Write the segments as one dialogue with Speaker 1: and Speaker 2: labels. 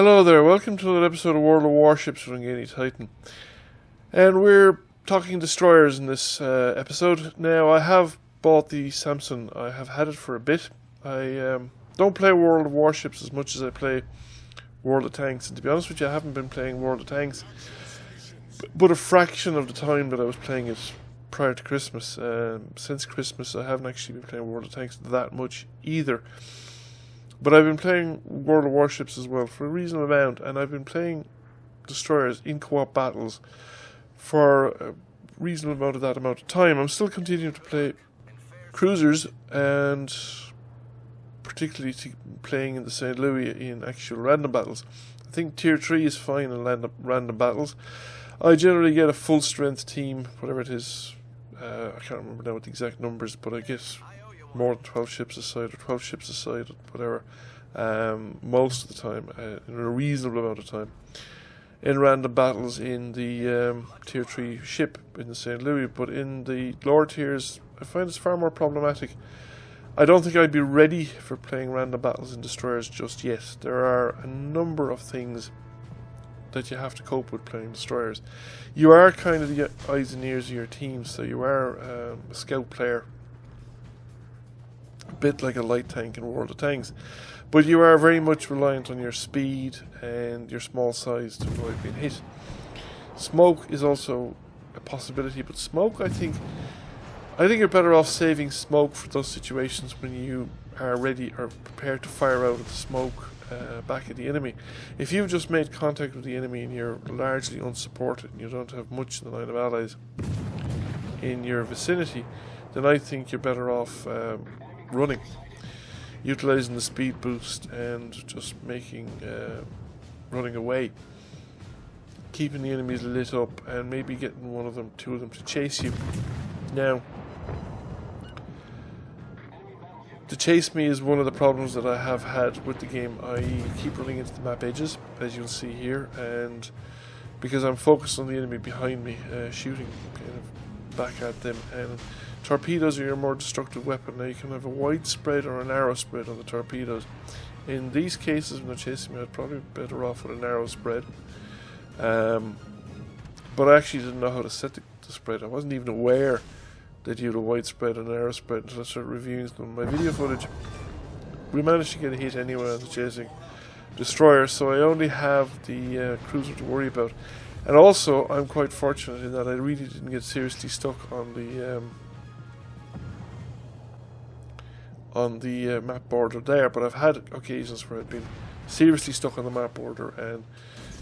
Speaker 1: Hello there, welcome to another episode of World of Warships with Ringani Titan. And we're talking destroyers in this episode. Now, I have bought the Samson. I have had it for a bit. I don't play World of Warships as much as I play World of Tanks. And to be honest with you, I haven't been playing World of Tanks but a fraction of the time that I was playing it prior to Christmas. Since Christmas, I haven't actually been playing World of Tanks that much either. But I've been playing World of Warships as well for a reasonable amount, and I've been playing destroyers in co-op battles for a reasonable amount of time. I'm still continuing to play cruisers, and particularly playing in the St. Louis in actual random battles. I think Tier 3 is fine in random battles. I generally get a full strength team, whatever it is. I can't remember now what the exact numbers, but I get more than 12 ships aside, or 12 ships aside, whatever, most of the time, in a reasonable amount of time, in random battles in the Tier 3 ship in the St. Louis. But in the lower tiers, I find it's far more problematic. I don't think I'd be ready for playing random battles in destroyers just yet. There are a number of things that you have to cope with playing destroyers. You are kind of the eyes and ears of your team, so you are a scout player, a bit like a light tank in World of Tanks, but you are very much reliant on your speed and your small size to avoid being hit. Smoke is also a possibility, but smoke, I think you're better off saving smoke for those situations when you are ready or prepared to fire out of the smoke back at the enemy. If you've just made contact with the enemy and you're largely unsupported and you don't have much in the line of allies in your vicinity, then I think you're better off running, utilizing the speed boost and just running away, keeping the enemies lit up and maybe getting one of them, two of them to chase you. Now, to chase me is one of the problems that I have had with the game. I keep running into the map edges, as you'll see here, and because I'm focused on the enemy behind me, shooting kind of back at them. And torpedoes are your more destructive weapon. Now you can have a wide spread or a narrow spread on the torpedoes. In these cases, when they're chasing me, I'd probably be better off with a narrow spread. But I actually didn't know how to set the spread. I wasn't even aware that you had a wide spread and a narrow spread until I started reviewing some of my video footage. We managed to get a hit anyway on the chasing destroyer, so I only have the cruiser to worry about. And also, I'm quite fortunate in that I really didn't get seriously stuck on the map border there, but I've had occasions where I've been seriously stuck on the map border, and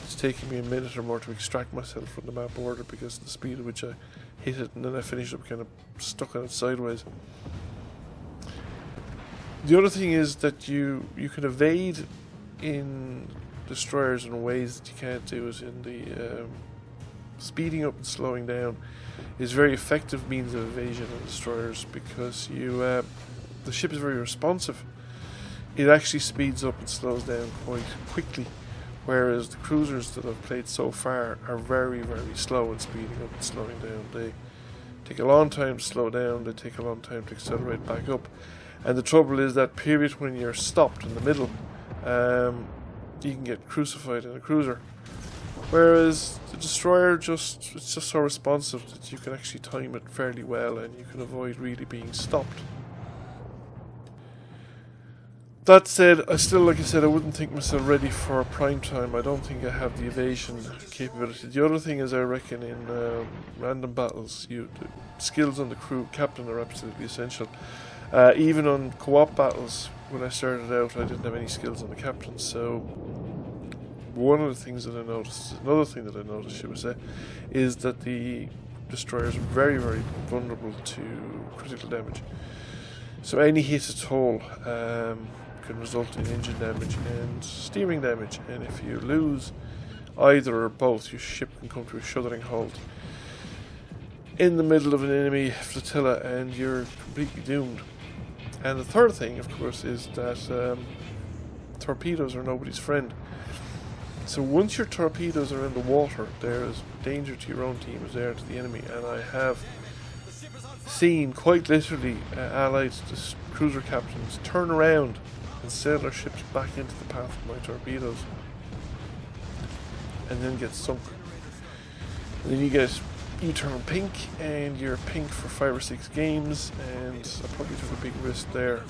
Speaker 1: it's taken me a minute or more to extract myself from the map border because of the speed at which I hit it, and then I finished up kind of stuck on it sideways. The other thing is that you can evade in destroyers in ways that you can't do it in the speeding up and slowing down is a very effective means of evasion in destroyers, because the ship is very responsive. It actually speeds up and slows down quite quickly, whereas the cruisers that I've played so far are very, very slow in speeding up and slowing down. They take a long time to slow down, they take a long time to accelerate back up. And the trouble is that period when you're stopped in the middle, you can get crucified in a cruiser. Whereas the destroyer it's just so responsive that you can actually time it fairly well and you can avoid really being stopped. That said, like I said, I wouldn't think myself ready for prime time. I don't think I have the evasion capability. The other thing is, I reckon in random battles, the skills on the crew captain are absolutely essential. Even on co-op battles, when I started out, I didn't have any skills on the captain. So one of the things that I noticed, another thing that I noticed, should we say, is that the destroyers are very, very vulnerable to critical damage. So any hit at all can result in engine damage and steering damage, and if you lose either or both, your ship can come to a shuddering halt in the middle of an enemy flotilla and you're completely doomed. And the third thing, of course, is that torpedoes are nobody's friend. So once your torpedoes are in the water, there is danger to your own team as there to the enemy, and I have seen quite literally allied cruiser captains turn around and sail their ships back into the path of my torpedoes and then get sunk. And then you turn pink, and you're pink for 5 or 6 games, and I probably took a big risk there.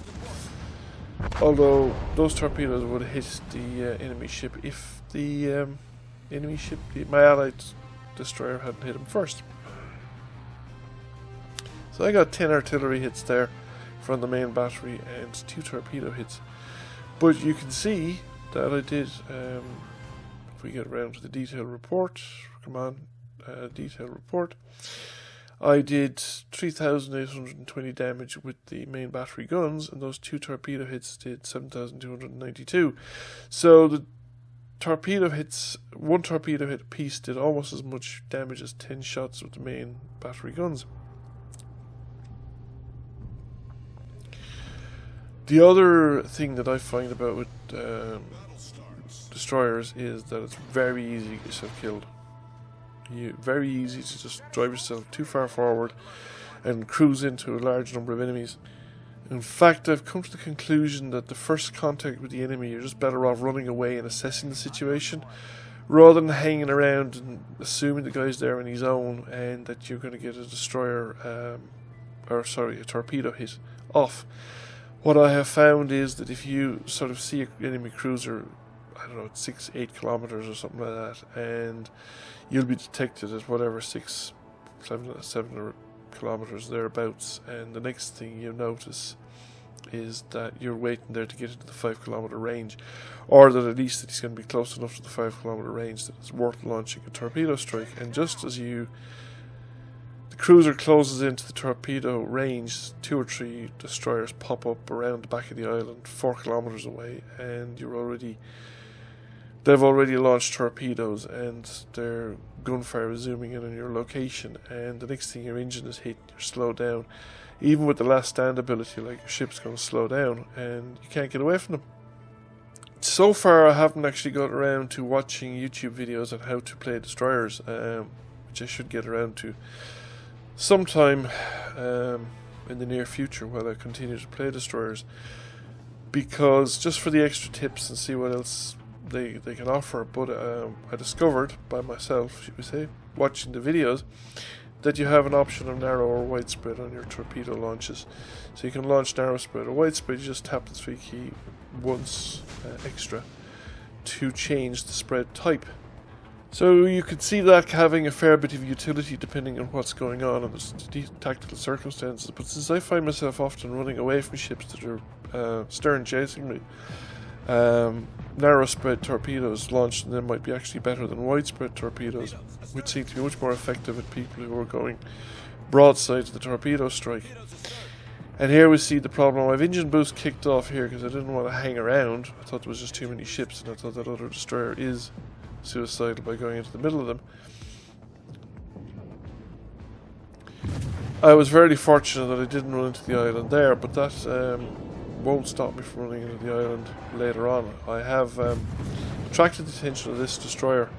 Speaker 1: Although those torpedoes would have hit the enemy ship if the my allied destroyer hadn't hit him first. So I got 10 artillery hits there from the main battery and 2 torpedo hits. But you can see that I did, if we get around to the detail report, come on, detail report, I did 3,820 damage with the main battery guns, and those 2 torpedo hits did 7,292. So the torpedo hits, 1 torpedo hit apiece did almost as much damage as 10 shots with the main battery guns. The other thing that I find about with destroyers is that it's very easy to get yourself killed. Very easy to just drive yourself too far forward and cruise into a large number of enemies. In fact, I've come to the conclusion that the first contact with the enemy, you're just better off running away and assessing the situation, rather than hanging around and assuming the guy's there on his own and that you're going to get a destroyer, a torpedo hit off. What I have found is that if you sort of see an enemy cruiser, I don't know, 6-8 kilometers or something like that, and you'll be detected at whatever 7 kilometers thereabouts, and the next thing you notice is that you're waiting there to get into the 5 kilometer range, or that at least that he's going to be close enough to the 5 kilometer range that it's worth launching a torpedo strike. And just as the cruiser closes into the torpedo range, 2 or 3 destroyers pop up around the back of the island 4 kilometers away, and they've already launched torpedoes, and their gunfire is zooming in on your location, and the next thing your engine is hit, you're slowed down. Even with the last stand ability, like, your ship's going to slow down and you can't get away from them. So far I haven't actually got around to watching YouTube videos on how to play destroyers, which I should get around to sometime in the near future while I continue to play destroyers, because just for the extra tips and see what else they can offer. But I discovered by myself, should we say, watching the videos, that you have an option of narrow or widespread on your torpedo launches. So you can launch narrow spread or widespread. You just tap the 3 key once extra to change the spread type. So you could see that having a fair bit of utility depending on what's going on and the tactical circumstances. But since I find myself often running away from ships that are stern chasing me, narrow spread torpedoes launched and then might be actually better than widespread torpedoes, which seem to be much more effective at people who are going broadside to the torpedo strike. And here we see the problem. I've engine boost kicked off here because I didn't want to hang around. I thought there was just too many ships, and I thought that other destroyer is suicidal by going into the middle of them. I was very fortunate that I didn't run into the island there, but that won't stop me from running into the island later on. I have attracted the attention of this destroyer,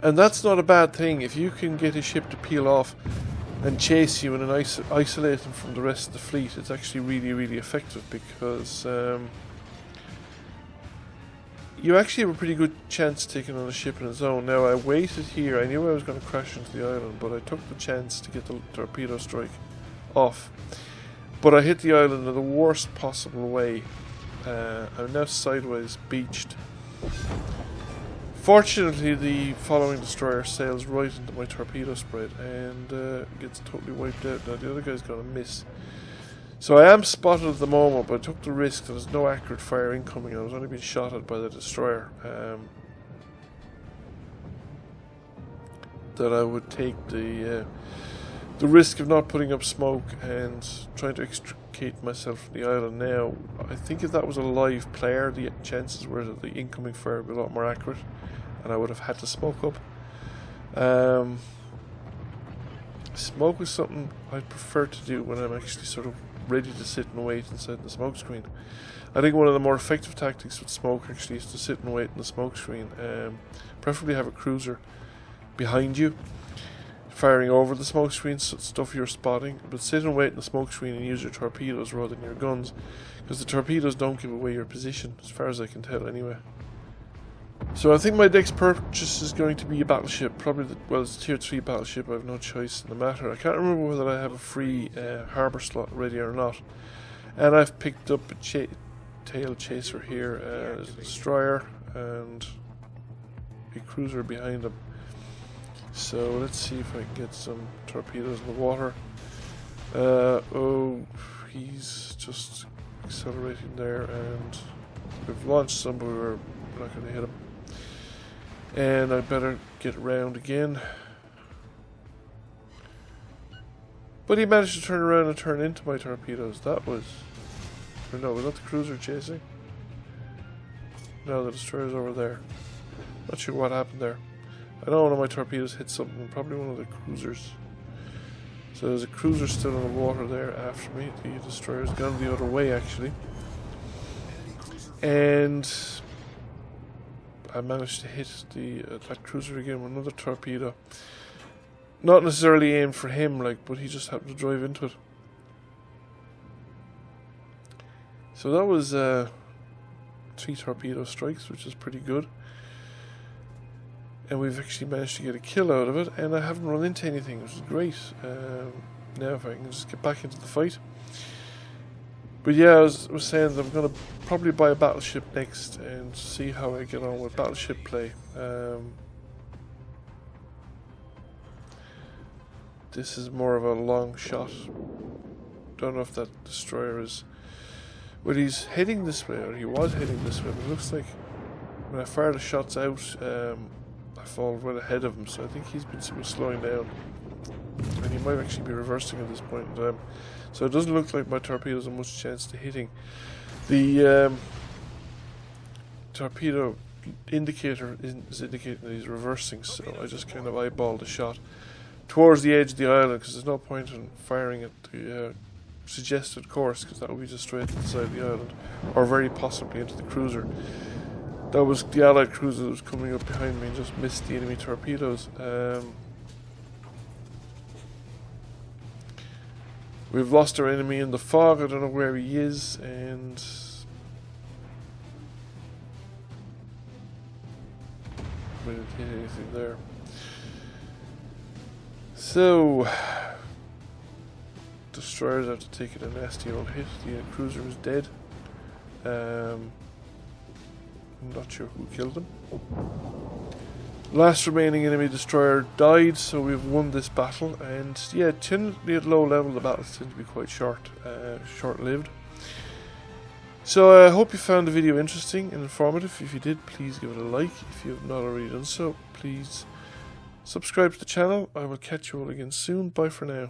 Speaker 1: and that's not a bad thing. If you can get a ship to peel off and chase you and isolate them from the rest of the fleet, it's actually really, really effective, because you actually have a pretty good chance of taking on a ship in its own. Now, I waited here. I knew I was going to crash into the island, but I took the chance to get the torpedo strike off. But I hit the island in the worst possible way. I'm now sideways beached. Fortunately, the following destroyer sails right into my torpedo spread and gets totally wiped out. Now the other guy's going to miss. So I am spotted at the moment, but I took the risk that there's no accurate fire incoming. I was only being shot at by the destroyer. That I would take the risk of not putting up smoke and trying to extricate myself from the island. Now, I think if that was a live player, the chances were that the incoming fire would be a lot more accurate, and I would have had to smoke up. Smoke is something I prefer to do when I'm actually sort of ready to sit and wait inside the smoke screen. I think one of the more effective tactics with smoke actually is to sit and wait in the smoke screen. Preferably have a cruiser behind you, firing over the smoke screen, stuff you're spotting, but sit and wait in the smoke screen and use your torpedoes rather than your guns, because the torpedoes don't give away your position, as far as I can tell anyway. So I think my next purchase is going to be a battleship. Probably, well, it's a tier 3 battleship. I have no choice in the matter. I can't remember whether I have a free harbour slot ready or not. And I've picked up a tail chaser here. There's a destroyer and a cruiser behind him. So let's see if I can get some torpedoes in the water. Oh, he's just accelerating there, and we've launched some, but we're not going to hit him. And I better get round again. But he managed to turn around and turn into my torpedoes. That was... Or no, was that the cruiser chasing? No, the destroyer's over there. Not sure what happened there. I know one of my torpedoes hit something, probably one of the cruisers. So there's a cruiser still in the water there after me. The destroyer's gone the other way, actually. And I managed to hit that cruiser again with another torpedo. Not necessarily aimed for him, but he just happened to drive into it. So that was 3 torpedo strikes, which is pretty good. And we've actually managed to get a kill out of it, and I haven't run into anything, which is great. Now if I can just get back into the fight. But yeah, I was saying that I'm going to probably buy a battleship next and see how I get on with battleship play. This is more of a long shot. Don't know if that destroyer is... Well, he's heading this way, or he was heading this way, but it looks like when I fire the shots out, I fall right ahead of him, so I think he's been slowing down. And he might actually be reversing at this point in time. So it doesn't look like my torpedoes have much chance to hitting. The torpedo indicator is indicating that he's reversing, so I just kind of eyeballed the shot towards the edge of the island, because there's no point in firing at the suggested course, because that would be just straight to the side of the island, or very possibly into the cruiser. That was the allied cruiser that was coming up behind me and just missed the enemy torpedoes. We've lost our enemy in the fog. I don't know where he is, and we didn't hit anything there. So destroyers have to take it a nasty old hit. The cruiser is dead. I'm not sure who killed him. Last remaining enemy destroyer died, so we've won this battle. And yeah, generally at low level the battles tend to be quite short-lived. So I hope you found the video interesting and informative. If you did, please give it a like. If you have not already done so, please subscribe to the channel. I will catch you all again soon. Bye for now.